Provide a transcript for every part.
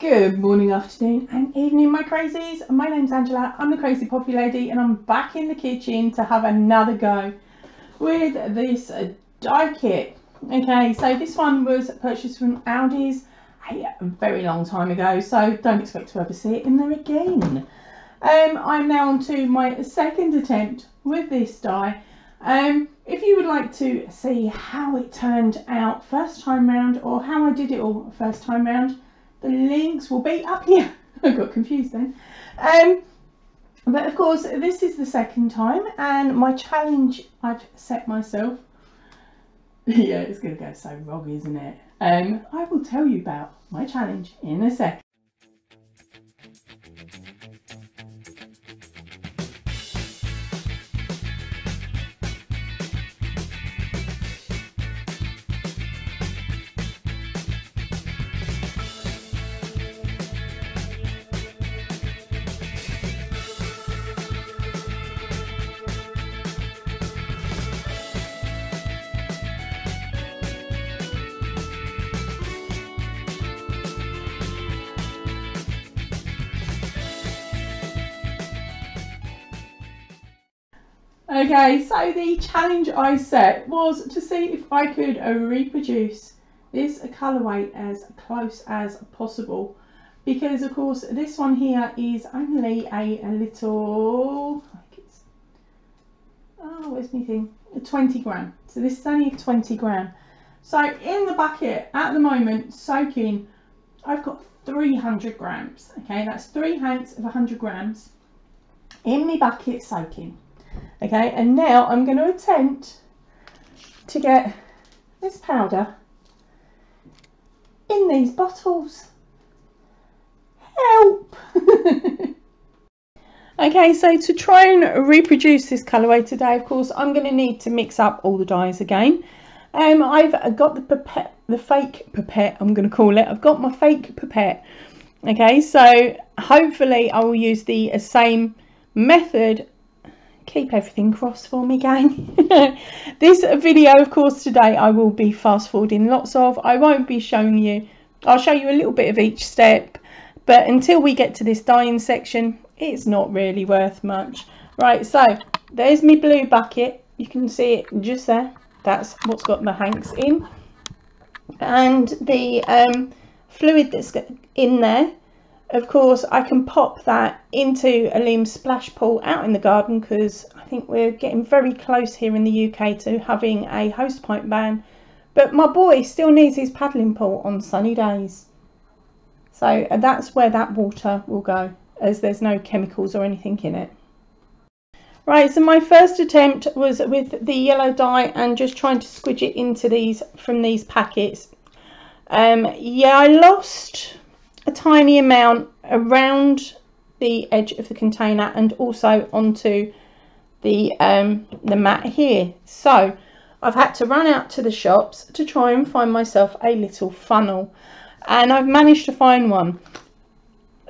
Good morning, afternoon and evening, my crazies. My name's Angela, I'm the Crazy Poppy Lady, and I'm back in the kitchen to have another go with this die kit. Okay, so this one was purchased from Aldi's a very long time ago, so don't expect to ever see it in there again. I'm now on to my second attempt with this die. If you would like to see how it turned out first time round, or how I did it all first time round, the links will be up here. I got confused then. But of course, this is the second time, and my challenge I've set myself, yeah, it's going to go so wrong, isn't it? I will tell you about my challenge in a sec. Okay, so the challenge I set was to see if I could reproduce this colourway as close as possible, because of course this one here is only a little, oh, where's my thing, 20 gram. So this is only 20 gram. So in the bucket at the moment soaking, I've got 300 grams. Okay, that's 3 hanks of 100 grams in my bucket soaking. Okay, and now I'm going to attempt to get this powder in these bottles. Help! Okay, so to try and reproduce this colourway today, of course, I'm going to need to mix up all the dyes again. I've got the pipette, the fake pipette, I'm going to call it. I've got my fake pipette. Okay, so hopefully I will use the same method. Keep everything crossed for me, gang. This video, of course, today I will be fast forwarding lots of. I won't be showing you, I'll show you a little bit of each step, but until we get to this dyeing section, it's not really worth much. Right, so there's my blue bucket. You can see it just there. That's what's got my hanks in. And the fluid that's in there, of course, I can pop that into a Liam splash pool out in the garden, because I think we're getting very close here in the UK to having a hosepipe ban. But my boy still needs his paddling pool on sunny days. So that's where that water will go, as there's no chemicals or anything in it. Right, so my first attempt was with the yellow dye and just trying to squidge it into these from these packets. Yeah, I lost a tiny amount around the edge of the container and also onto the mat here. So I've had to run out to the shops to try and find myself a little funnel, and I've managed to find one.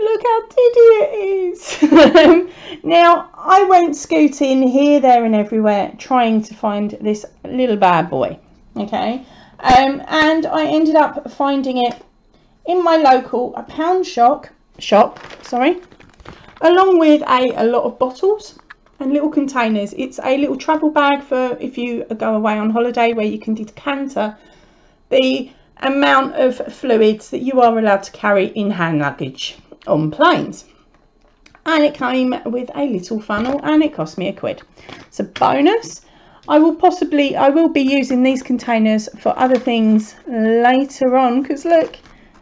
Look how diddy it is. Now I went scooting here, there and everywhere trying to find this little bad boy. Okay, and I ended up finding it in my local pound shop, along with a lot of bottles and little containers. It's a little travel bag for if you go away on holiday, where you can decanter the amount of fluids that you are allowed to carry in hand luggage on planes. And it came with a little funnel, and it cost me £1. So bonus. I will be using these containers for other things later on, because look,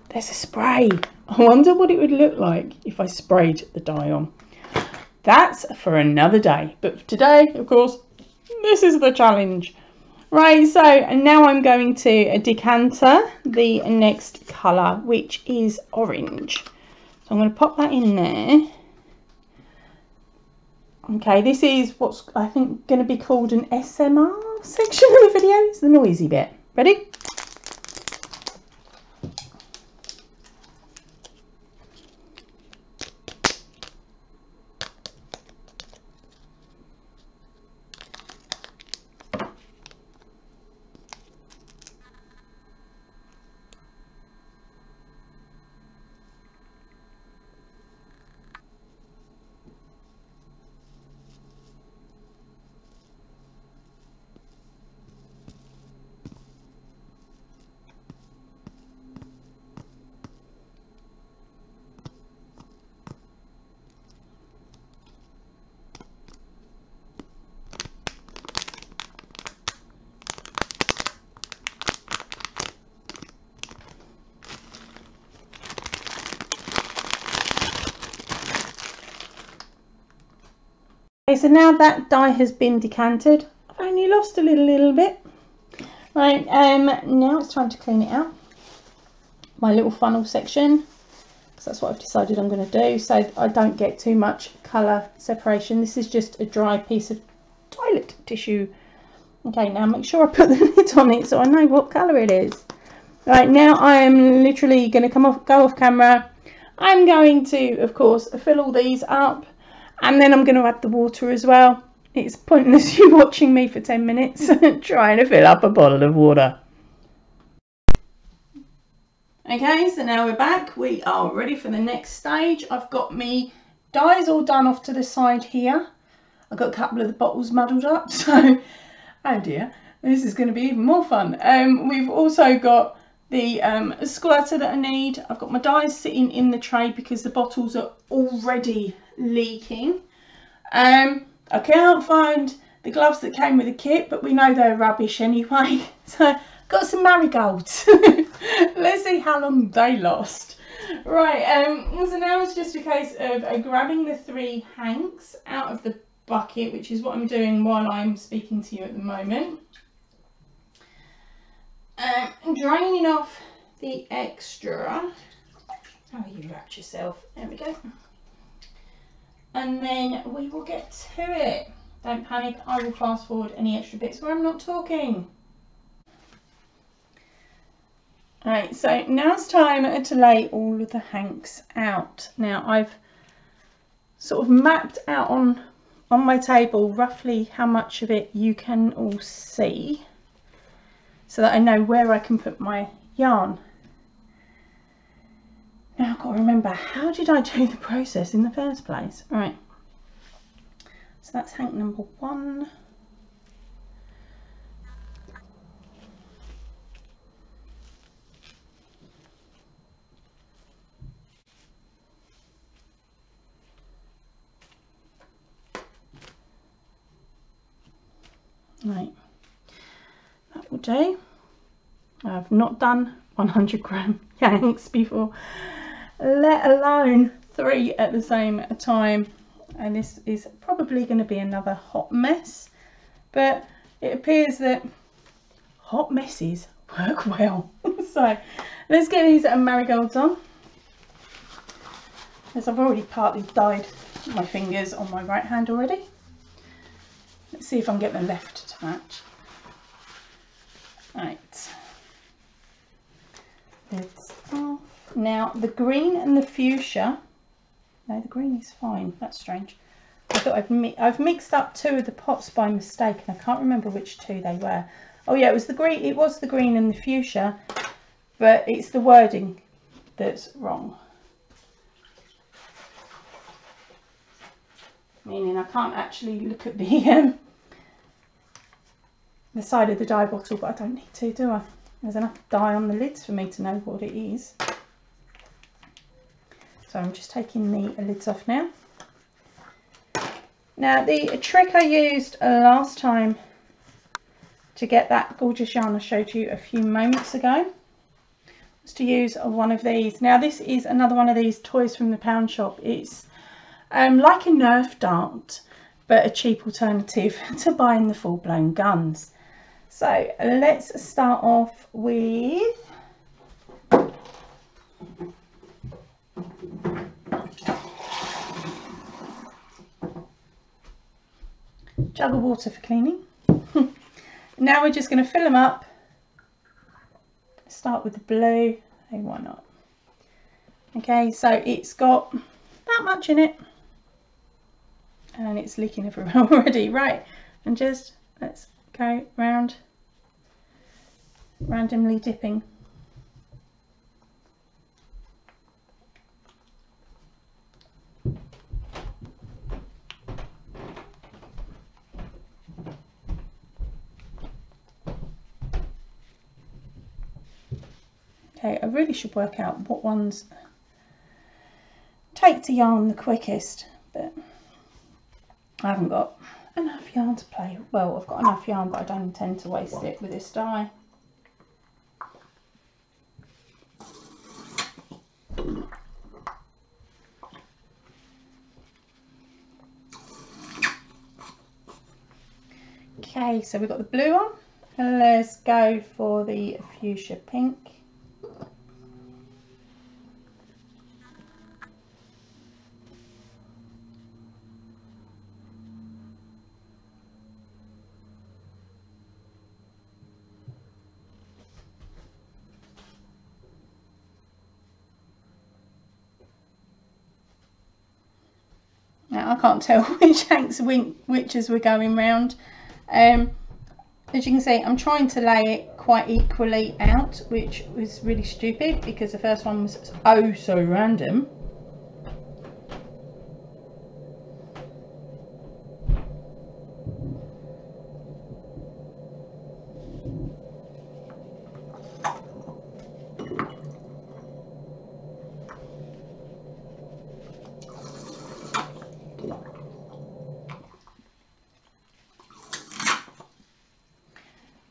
there's a spray. I wonder what it would look like if I sprayed the dye on. That's for another day. But for today, of course, this is the challenge. Right, so now I'm going to decanter the next colour, which is orange. So I'm going to pop that in there. Okay, this is what's I think going to be called an SMR section of the video. It's the noisy bit. Ready? Okay, so now that dye has been decanted, I've only lost a little bit. Right, now it's time to clean it out. My little funnel section, because that's what I've decided I'm going to do, so I don't get too much colour separation. This is just a dry piece of toilet tissue. Okay, now make sure I put the lid on it so I know what colour it is. Right, now I am literally going to go off camera. I'm going to, of course, fill all these up. And then I'm going to add the water as well. It's pointless you watching me for 10 minutes trying to fill up a bottle of water. Okay, so now we're back. We are ready for the next stage. I've got me dyes all done off to the side here. I've got a couple of the bottles muddled up, so oh dear, this is going to be even more fun. We've also got the squirter that I need. I've got my dyes sitting in the tray because the bottles are already leaking. I can't find the gloves that came with the kit, but we know they're rubbish anyway. So got some marigolds. Let's see how long they last. Right, so now it's just a case of grabbing the 3 hanks out of the bucket, which is what I'm doing while I'm speaking to you at the moment. Draining off the extra. Oh, you wrapped yourself. There we go. And then we will get to it. Don't panic, I will fast forward any extra bits where I'm not talking. Right, so now it's time to lay all of the hanks out. Now I've sort of mapped out on my table roughly how much of it you can all see, so that I know where I can put my yarn. Now I've got to remember, how did I do the process in the first place? Right, so that's hank number 1. Right, that will do. I've not done 100-gram yanks before, let alone 3 at the same time, and this is probably going to be another hot mess, but it appears that hot messes work well. So let's get these marigolds on, as I've already partly dyed my fingers on my right hand already. Let's see if I can get the left to match. Right, lids off. Now the green and the fuchsia, no, the green is fine, that's strange. I thought I've mixed up 2 of the pots by mistake, and I can't remember which 2 they were. Oh yeah, it was the green and the fuchsia, but it's the wording that's wrong. Meaning I can't actually look at the side of the dye bottle, but I don't need to, do I? There's enough dye on the lids for me to know what it is. So I'm just taking the lids off now. Now the trick I used last time to get that gorgeous yarn I showed you a few moments ago was to use one of these. Now this is another one of these toys from the pound shop. It's like a Nerf dart, but a cheap alternative to buying the full-blown guns. So let's start off with jug of water for cleaning. Now we're just going to fill them up. Start with the blue. Hey, why not? Okay, so it's got that much in it, and it's leaking everywhere already. Right, and just let's go round, randomly dipping. Okay, I really should work out what ones take to yarn the quickest, but I haven't got enough yarn to play. Well, I've got enough yarn, but I don't intend to waste it with this dye. Okay, so we've got the blue on, and let's go for the fuchsia pink. Now I can't tell which hanks which as we're going round. As you can see, I'm trying to lay it quite equally out, which was really stupid because the first one was oh so random.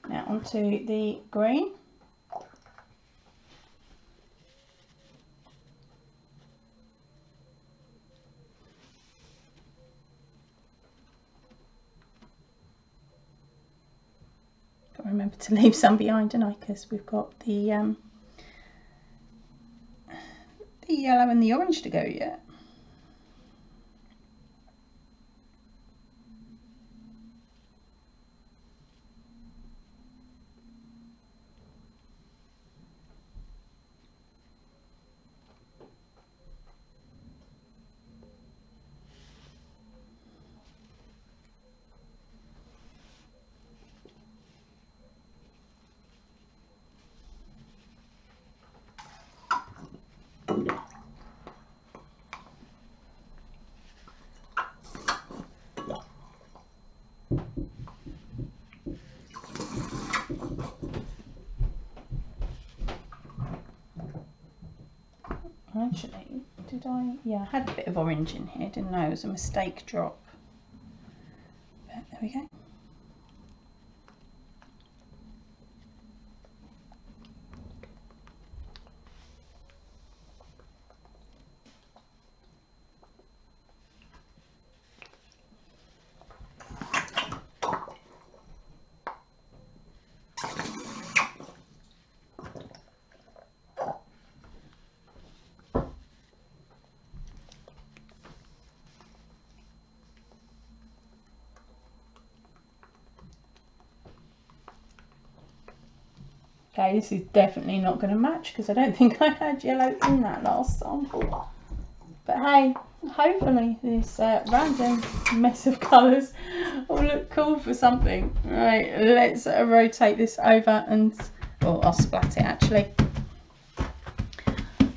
Now onto the green. Got to remember to leave some behind, don't I? Because we've got the yellow and the orange to go yet. Actually, did I? Yeah, I had a bit of orange in here, didn't I? It was a mistake drop. But there we go. Okay, this is definitely not going to match because I don't think I had yellow in that last sample. But hey, hopefully this random mess of colours will look cool for something. Right, let's rotate this over and, well, I'll splat it actually.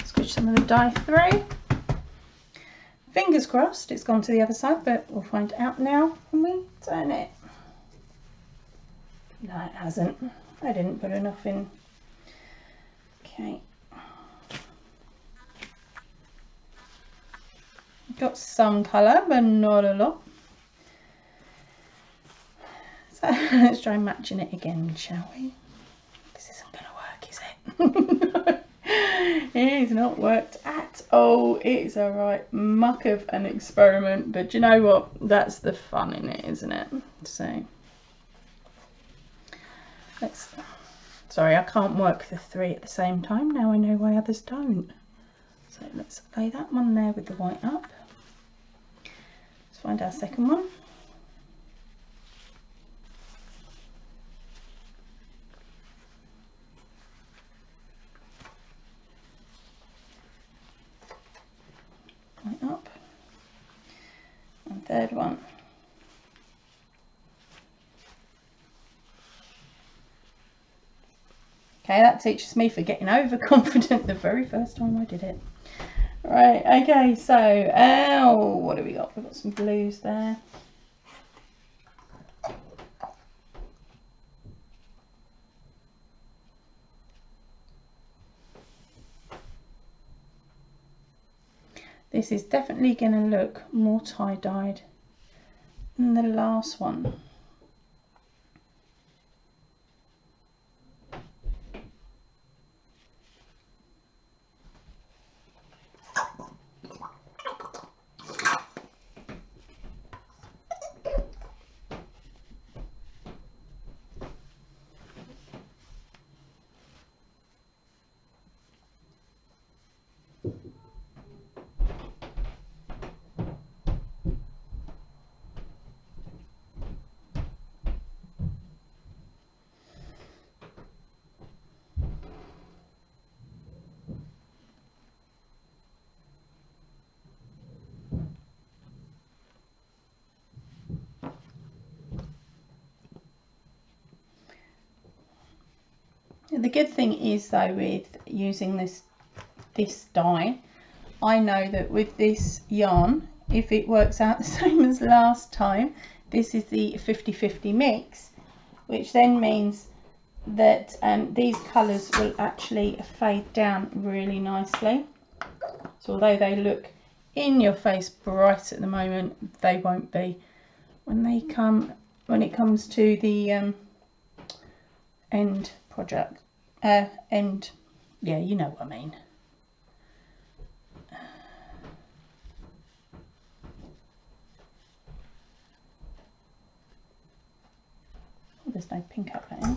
Switch some of the dye through. Fingers crossed it's gone to the other side, but we'll find out now when we turn it. No, it hasn't. I didn't put enough in. Okay. Got some colour, but not a lot. So let's try matching it again, shall we? This isn't going to work, is it? It has not worked at all. It's a right muck of an experiment, but you know what? That's the fun in it, isn't it? So let's. Sorry, I can't work the three at the same time. Now I know why others don't. So let's lay that one there with the white up. Let's find our second one. White up. And third one. Okay, that teaches me for getting overconfident the very first time I did it. Right, okay, so, what do we got? We've got some blues there. This is definitely going to look more tie-dyed than the last one. The good thing is though, with using this dye, I know that with this yarn, if it works out the same as last time, this is the 50-50 mix, which then means that these colours will actually fade down really nicely. So although they look in your face bright at the moment, they won't be when it comes to the end project. Yeah, you know what I mean. Oh, there's no pink up there.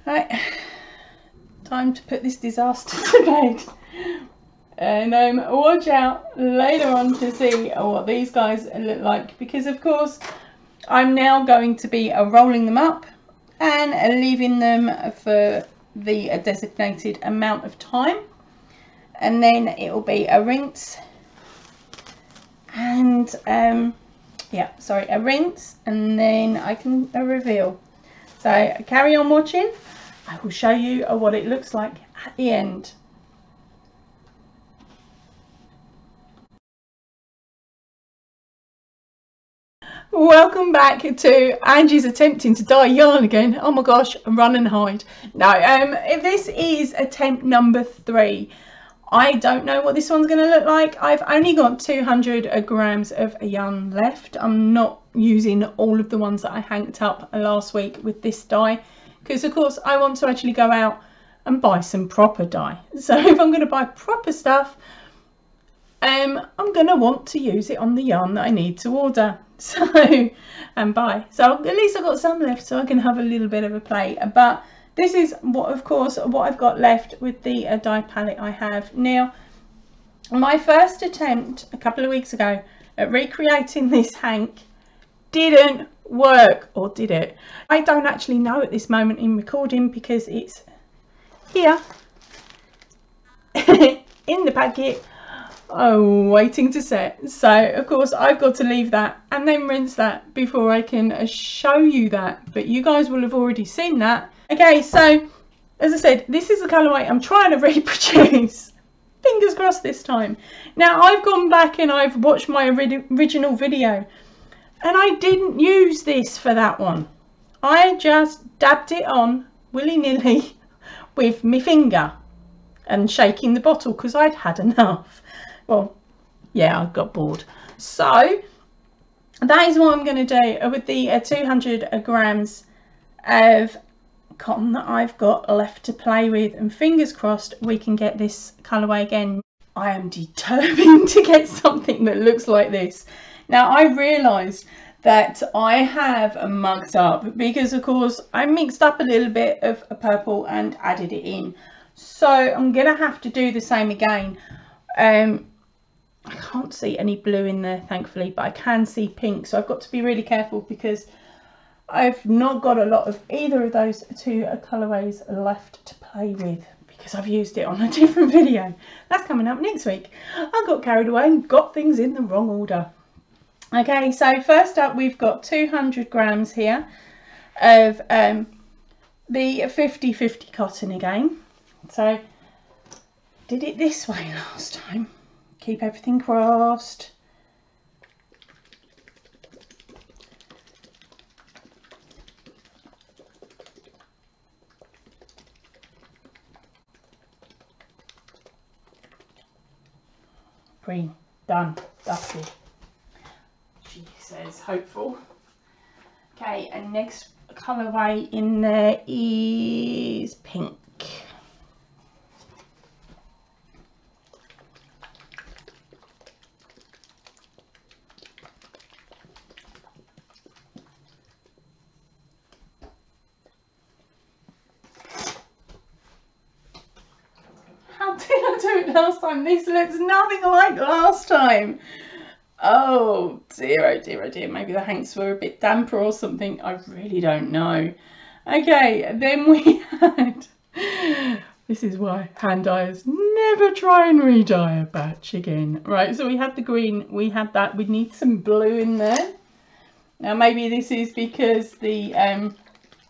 Right, time to put this disaster to bed, and watch out later on to see what these guys look like, because of course I'm now going to be rolling them up and leaving them for the designated amount of time, and then it will be a rinse and a rinse, and then I can reveal. So carry on watching. I will show you what it looks like at the end. Welcome back to Angie's attempting to dye yarn again. Oh my gosh, run and hide. No, this is attempt number 3. I don't know what this one's going to look like. I've only got 200 grams of yarn left. I'm not using all of the ones that I hanged up last week with this dye, because of course I want to actually go out and buy some proper dye. So if I'm going to buy proper stuff, I'm going to want to use it on the yarn that I need to order and buy. So at least I've got some left so I can have a little bit of a play. But this is what I've got left with the dye palette I have. Now, my first attempt a couple of weeks ago at recreating this hank didn't work, or did it? I don't actually know at this moment in recording, because it's here in the packet, waiting to set. So of course I've got to leave that and then rinse that before I can show you that, but you guys will have already seen that. Okay, so as I said, this is the colourway I'm trying to reproduce. Fingers crossed this time. Now I've gone back and I've watched my original video, and I didn't use this for that one. I just dabbed it on willy-nilly with my finger and shaking the bottle because I'd had enough. Well, yeah, I got bored. So that is what I'm going to do with the 200 grams of cotton that I've got left to play with, and fingers crossed we can get this colourway again. I am determined to get something that looks like this. Now I realised that I have mucked up because of course I mixed up a little bit of purple and added it in. So I'm going to have to do the same again. I can't see any blue in there thankfully, but I can see pink. So I've got to be really careful because I've not got a lot of either of those two colourways left to play with, because I've used it on a different video. That's coming up next week. I got carried away and got things in the wrong order. Okay, so first up we've got 200 grams here of the 50-50 cotton again. So did it this way last time. Keep everything crossed. Green, done, dusted. She says hopeful. Okay, and next colourway in there is pink. last time. This looks nothing like last time. Oh dear, oh dear, oh dear. Maybe the hanks were a bit damper or something. I really don't know. Okay, then we had... This is why hand dyers never try and re-dye a batch again. Right, so we had the green, we had that. We need some blue in there. Now maybe this is because the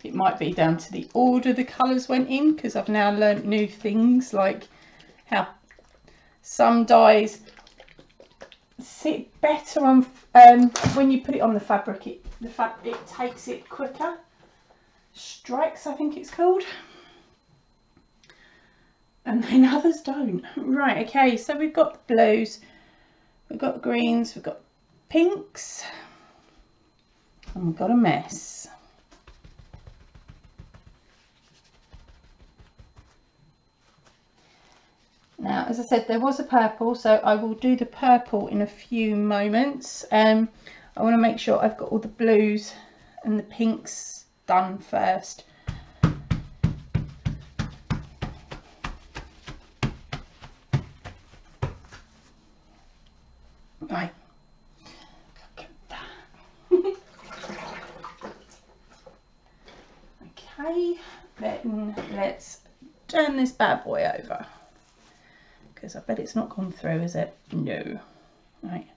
it might be down to the order the colours went in, because I've now learnt new things like how some dyes sit better on when you put it on the fabric. It takes it quicker. Strikes, I think it's called. And then others don't. Right, okay, so we've got the blues, we've got the greens, we've got pinks, and we've got a mess. Now, as I said, there was a purple, so I will do the purple in a few moments. I want to make sure I've got all the blues and the pinks done first. Right. Look at that. Okay, then let's turn this bad boy over, because I bet it's not gone through, is it? No. Right.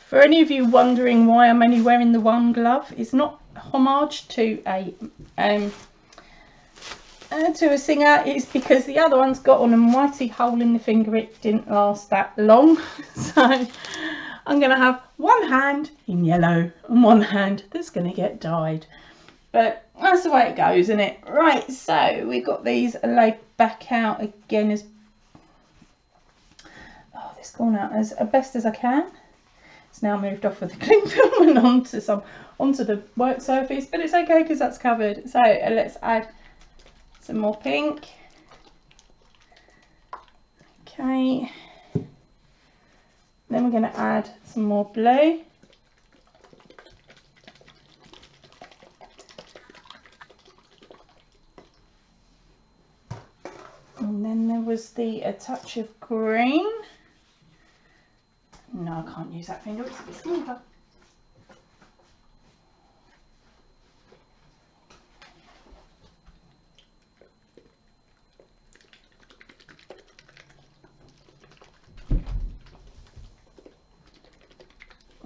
For any of you wondering why I'm only wearing the one glove, it's not homage to a singer. It's because the other one's got on a mighty hole in the finger. It didn't last that long, so I'm going to have one hand in yellow and one hand that's going to get dyed. But that's the way it goes, isn't it? Right, so we've got these laid back out again as this gone out as best as I can. It's now moved off with the cling film and onto the work surface, but it's okay because that's covered. So let's add some more pink. Okay, then we're going to add some more blue. And then there was a touch of green. No, I can't use that finger, it's a bit smaller.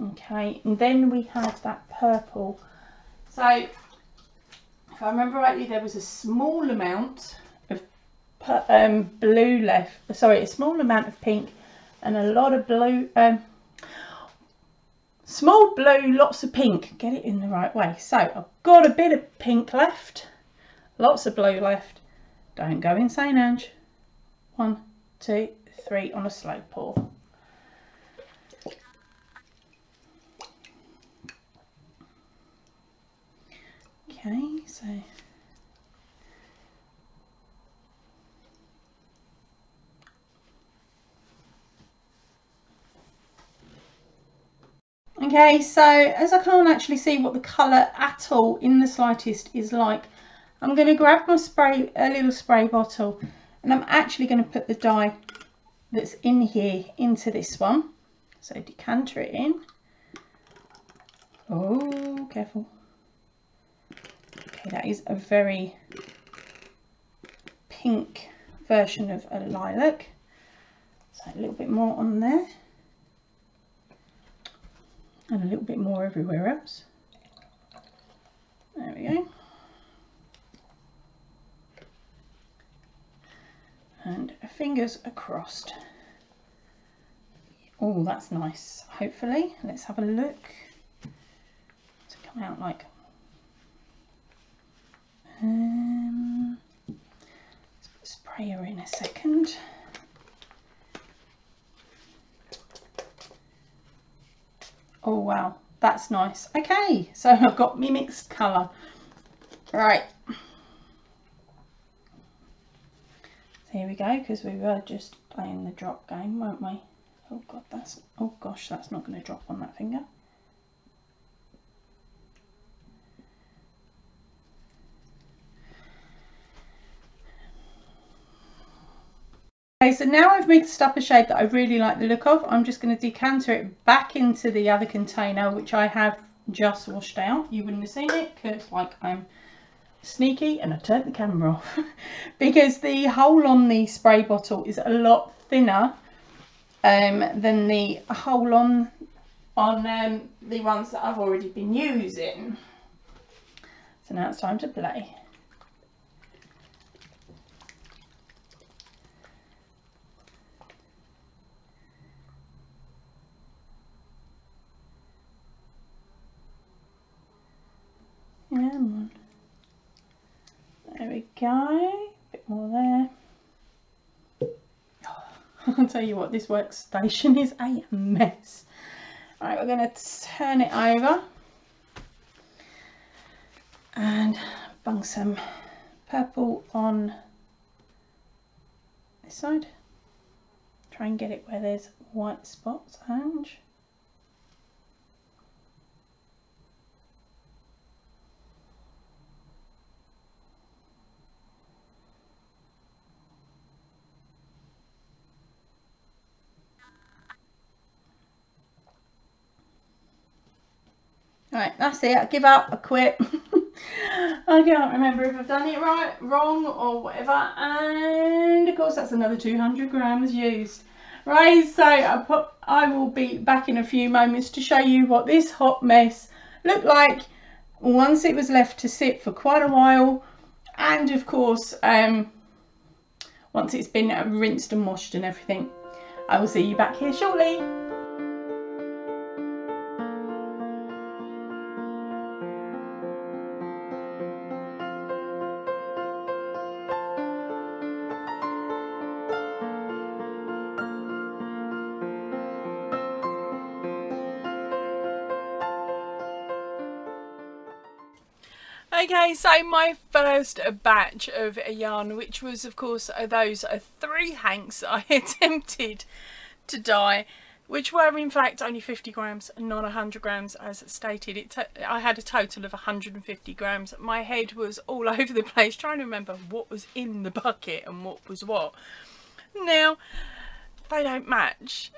Okay, and then we had that purple. So, if I remember rightly, there was a small amount of blue left. Sorry, a small amount of pink and a lot of blue. Small blue, lots of pink. Get it in the right way. So, I've got a bit of pink left, lots of blue left. Don't go insane, Ange. 1, 2, 3 on a slow pour. Okay, so okay, so as I can't actually see what the colour at all in the slightest is like, I'm going to grab my a little spray bottle, and I'm actually going to put the dye that's in here into this one. So decanter it in. Oh, careful. Okay, that is a very pink version of a lilac. So a little bit more on there. And a little bit more everywhere else. There we go. And fingers are crossed. Oh, that's nice. Hopefully, let's have a look. To come out like. Let's put a sprayer in a second. Oh, wow, that's nice. Okay, so I've got my mixed colour. Right. Here we go, because we were just playing the drop game, weren't we? Oh god, oh gosh, that's not going to drop on that finger. Okay, so now I've mixed up a shade that I really like the look of. I'm just going to decanter it back into the other container, which I have just washed out. You wouldn't have seen it because, like, I'm sneaky and I turned the camera off because the hole on the spray bottle is a lot thinner than the hole on the ones that I've already been using. So now it's time to play. There we go, a bit more there. I'll tell you what, this workstation is a mess. Right, we're going to turn it over and bung some purple on this side. Try and get it where there's white spots, Ange. Right, that's it. I give up. I quit. I can't remember if I've done it right, wrong, or whatever. And of course, that's another 200 grams used. Right, so I will be back in a few moments to show you what this hot mess looked like once it was left to sit for quite a while, and of course, once it's been rinsed and washed and everything. I will see you back here shortly. Okay, so my first batch of yarn, which was of course those 3 hanks that I attempted to dye, which were in fact only 50 grams, not 100 grams as stated. I had a total of 150 grams. My head was all over the place trying to remember what was in the bucket and what was what. Now, they don't match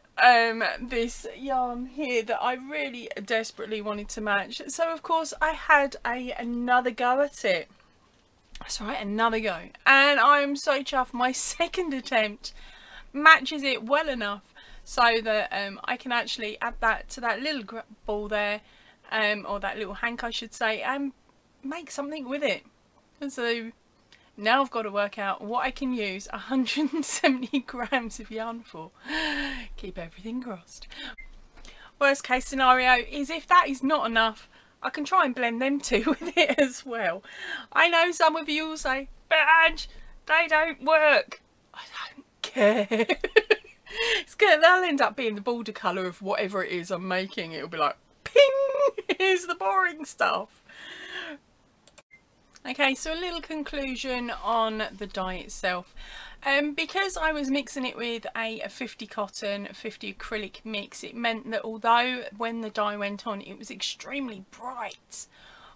this yarn here that I really desperately wanted to match, so of course I had another go at it. That's right, another go, and I'm so chuffed. My second attempt matches it well enough so that I can actually add that to that little ball there, or that little hank I should say, and make something with it. And so now I've got to work out what I can use 170 grams of yarn for. Keep everything crossed. Worst case scenario is if that is not enough, I can try and blend them two with it as well. I know some of you will say, but Ange, they don't work. I don't care. They'll end up being the border colour of whatever it is I'm making. It'll be like, ping, here's the boring stuff. Okay, so a little conclusion on the dye itself. Because I was mixing it with a 50 cotton, 50 acrylic mix, it meant that although when the dye went on it was extremely bright,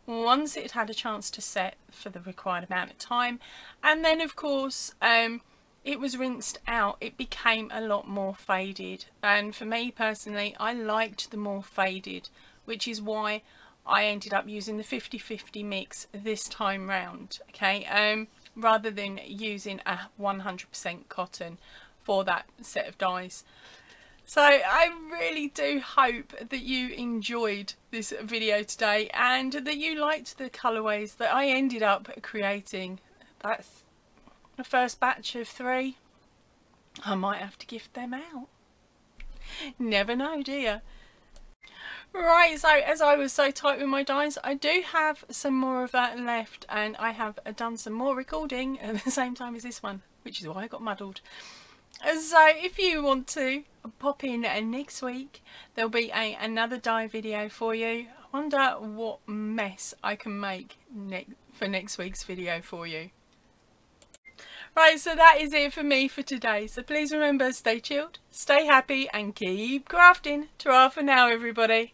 once it had a chance to set for the required amount of time, and then of course it was rinsed out, it became a lot more faded. And for me personally, I liked the more faded, which is why I ended up using the 50-50 mix this time round, okay, rather than using a 100% cotton for that set of dyes. So I really do hope that you enjoyed this video today and that you liked the colourways that I ended up creating. That's the first batch of 3. I might have to gift them out. Never know, do you? Right, so as I was so tight with my dyes, I do have some more of that left, and I have done some more recording at the same time as this one, which is why I got muddled. So if you want to pop in next week, there'll be another dye video for you. I wonder what mess I can make for next week's video for you. Right, so that is it for me for today. So please remember, stay chilled, stay happy and keep crafting. Ta-ra for now, everybody.